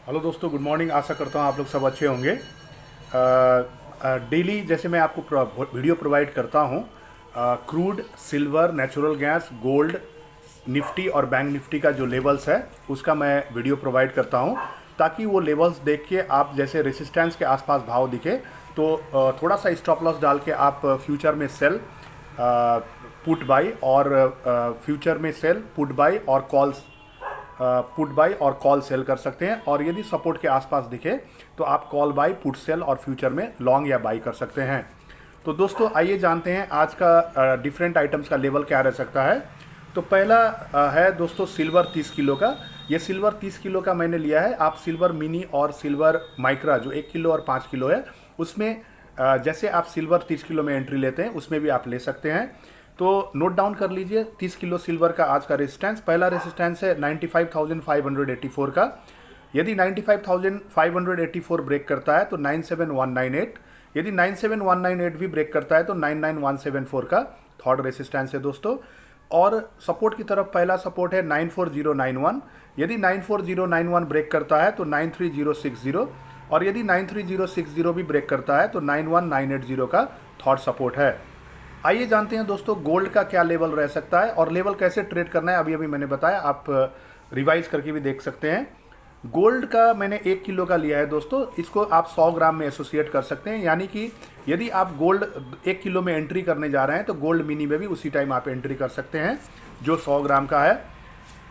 Hello दोस्तों, good morning. आशा करता हूँ आप लोग सब अच्छे होंगे। डेली जैसे मैं आपको वीडियो प्रोवाइड करता हूँ, crude, silver, natural gas, gold, Nifty और बैंक निफ्टी का जो लेवल्स है उसका मैं वीडियो प्रोवाइड करता हूँ, ताकि वो लेवल्स देख के आप जैसे रेसिस्टेंस के आसपास भाव दिखे तो थोड़ा सा स्टॉप लॉस डाल के आप फ्यूचर में सेल, पुट बाई और फ्यूचर में सेल, पुट बाई और कॉल्स, पुट बाई और कॉल सेल कर सकते हैं। और यदि सपोर्ट के आसपास दिखे तो आप कॉल बाई, पुट सेल और फ्यूचर में लॉन्ग या बाई कर सकते हैं। तो दोस्तों आइए जानते हैं आज का डिफरेंट आइटम्स का लेवल क्या रह सकता है। तो पहला है दोस्तों सिल्वर 30 किलो का। ये सिल्वर 30 किलो का मैंने लिया है। आप सिल्वर मिनी और सिल्वर माइक्रा जो 1 किलो और 5 किलो है उसमें जैसे आप सिल्वर 30 किलो में एंट्री लेते हैं उसमें भी आप ले सकते हैं। तो नोट डाउन कर लीजिए 30 किलो सिल्वर का आज का रेजिस्टेंस। पहला रेजिस्टेंस है 95,584 का। यदि 95,584 ब्रेक करता है तो 97198। यदि 97198 भी ब्रेक करता है तो 99174 का थर्ड रेजिस्टेंस है दोस्तों। और सपोर्ट की तरफ पहला सपोर्ट है 94091। यदि 94091 ब्रेक करता है तो 93060। और यदि 93060 भी ब्रेक करता है तो 91980 का थर्ड सपोर्ट है। आइए जानते हैं दोस्तों गोल्ड का क्या लेवल रह सकता है और लेवल कैसे ट्रेड करना है। अभी अभी मैंने बताया, आप रिवाइज करके भी देख सकते हैं। गोल्ड का मैंने 1 किलो का लिया है दोस्तों। इसको आप 100 ग्राम में एसोसिएट कर सकते हैं, यानी कि यदि आप गोल्ड 1 किलो में एंट्री करने जा रहे हैं तो गोल्ड मिनी में भी उसी टाइम आप एंट्री कर सकते हैं जो 100 ग्राम का है।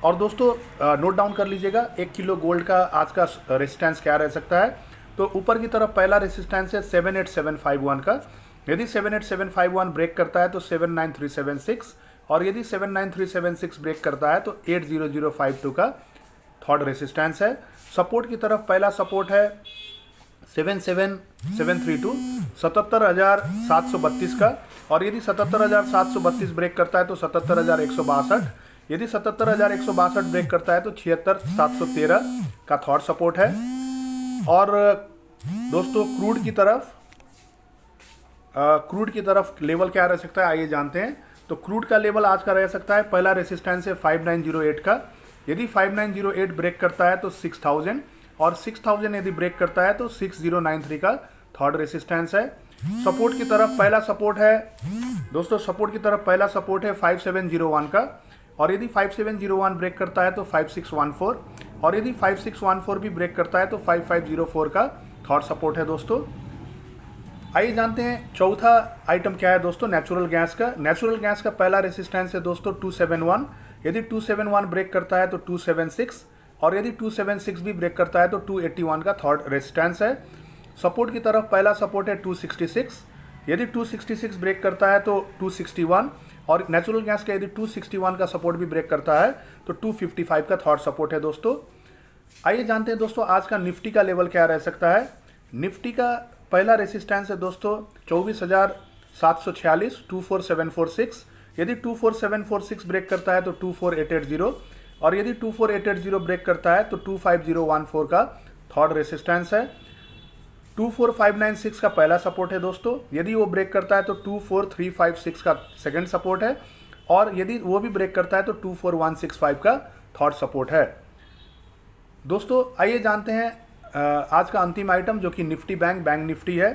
और दोस्तों नोट डाउन कर लीजिएगा 1 किलो गोल्ड का आज का रेजिस्टेंस क्या रह सकता है। तो ऊपर की तरफ पहला रेजिस्टेंस है 78751 का। यदि 78751 ब्रेक करता है तो 79376। और यदि 79376 ब्रेक करता है तो 80052 का थर्ड रेजिस्टेंस है। सपोर्ट की तरफ पहला सपोर्ट है 77732, 77,732 का। और यदि 77,732 ब्रेक करता है तो 77,162। यदि 77,162 ब्रेक करता है तो 76,713 का थर्ड सपोर्ट है। और दोस्तों क्रूड की तरफ लेवल क्या रह सकता है आइए जानते हैं। तो क्रूड का लेवल आज का रह सकता है, पहला रेसिस्टेंस है 5908 का। यदि 5908 ब्रेक करता है तो 6000। और 6000 यदि ब्रेक करता है तो 6093 का थर्ड रेसिस्टेंस है। सपोर्ट की तरफ पहला सपोर्ट है दोस्तों, सपोर्ट की तरफ पहला सपोर्ट है 5701 का। और यदि 5701 ब्रेक करता है तो 5614। और यदि 5614 भी ब्रेक करता है तो 5504 का थर्ड सपोर्ट है दोस्तों। आइए जानते हैं चौथा आइटम क्या है दोस्तों, नेचुरल गैस का। नेचुरल गैस का पहला रेसिस्टेंस है दोस्तों 271। यदि 271 ब्रेक करता है तो 276। और यदि 276 भी ब्रेक करता है तो 281 का थर्ड रेसिस्टेंस है। सपोर्ट की तरफ पहला सपोर्ट है 266। यदि 266 ब्रेक करता है तो 261। और नेचुरल गैस का यदि 261 का सपोर्ट भी ब्रेक करता है तो 255 का थर्ड सपोर्ट है दोस्तों। आइए जानते हैं दोस्तों आज का निफ्टी का लेवल क्या रह सकता है। निफ्टी का पहला रेसिस्टेंस है दोस्तों 24,746, 24746। यदि 24746 ब्रेक करता है तो 24880। और यदि 24880 ब्रेक करता है तो 25014 का थर्ड रेसिस्टेंस है। 24596 का पहला सपोर्ट है दोस्तों। यदि वो ब्रेक करता है तो 24356 का सेकंड सपोर्ट है। और यदि वो भी ब्रेक करता है तो 24165 का थर्ड सपोर्ट है दोस्तों। आइए जानते हैं आज का अंतिम आइटम जो कि निफ्टी बैंक निफ्टी है।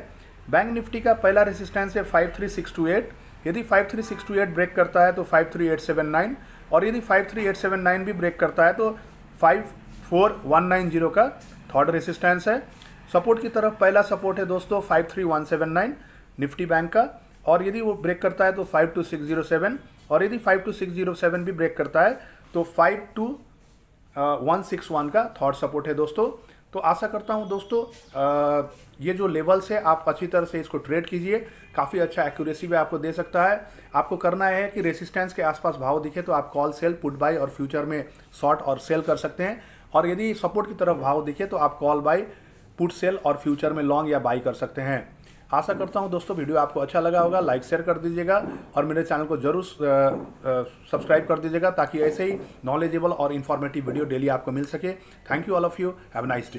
बैंक निफ्टी का पहला रेसिस्टेंस है 53628। यदि 53628 ब्रेक करता है तो 53879। और यदि 53879 भी ब्रेक करता है तो 54190 का थर्ड रेसिस्टेंस है। सपोर्ट की तरफ पहला सपोर्ट है दोस्तों 53179 निफ्टी बैंक का। और यदि वो ब्रेक करता है तो 52607। और यदि 52607 भी ब्रेक करता है तो 52161 का थर्ड सपोर्ट है दोस्तों। तो आशा करता हूं दोस्तों ये जो लेवल्स है आप अच्छी तरह से इसको ट्रेड कीजिए। काफ़ी अच्छा एक्यूरेसी भी आपको दे सकता है। आपको करना है कि रेसिस्टेंस के आसपास भाव दिखे तो आप कॉल सेल, पुट बाई और फ्यूचर में शॉर्ट और सेल कर सकते हैं। और यदि सपोर्ट की तरफ भाव दिखे तो आप कॉल बाई, पुट सेल और फ्यूचर में लॉन्ग या बाई कर सकते हैं। आशा करता हूं दोस्तों वीडियो आपको अच्छा लगा होगा। लाइक शेयर कर दीजिएगा और मेरे चैनल को जरूर सब्सक्राइब कर दीजिएगा ताकि ऐसे ही नॉलेजेबल और इन्फॉर्मेटिव वीडियो डेली आपको मिल सके। Thank you all of you, have a nice day.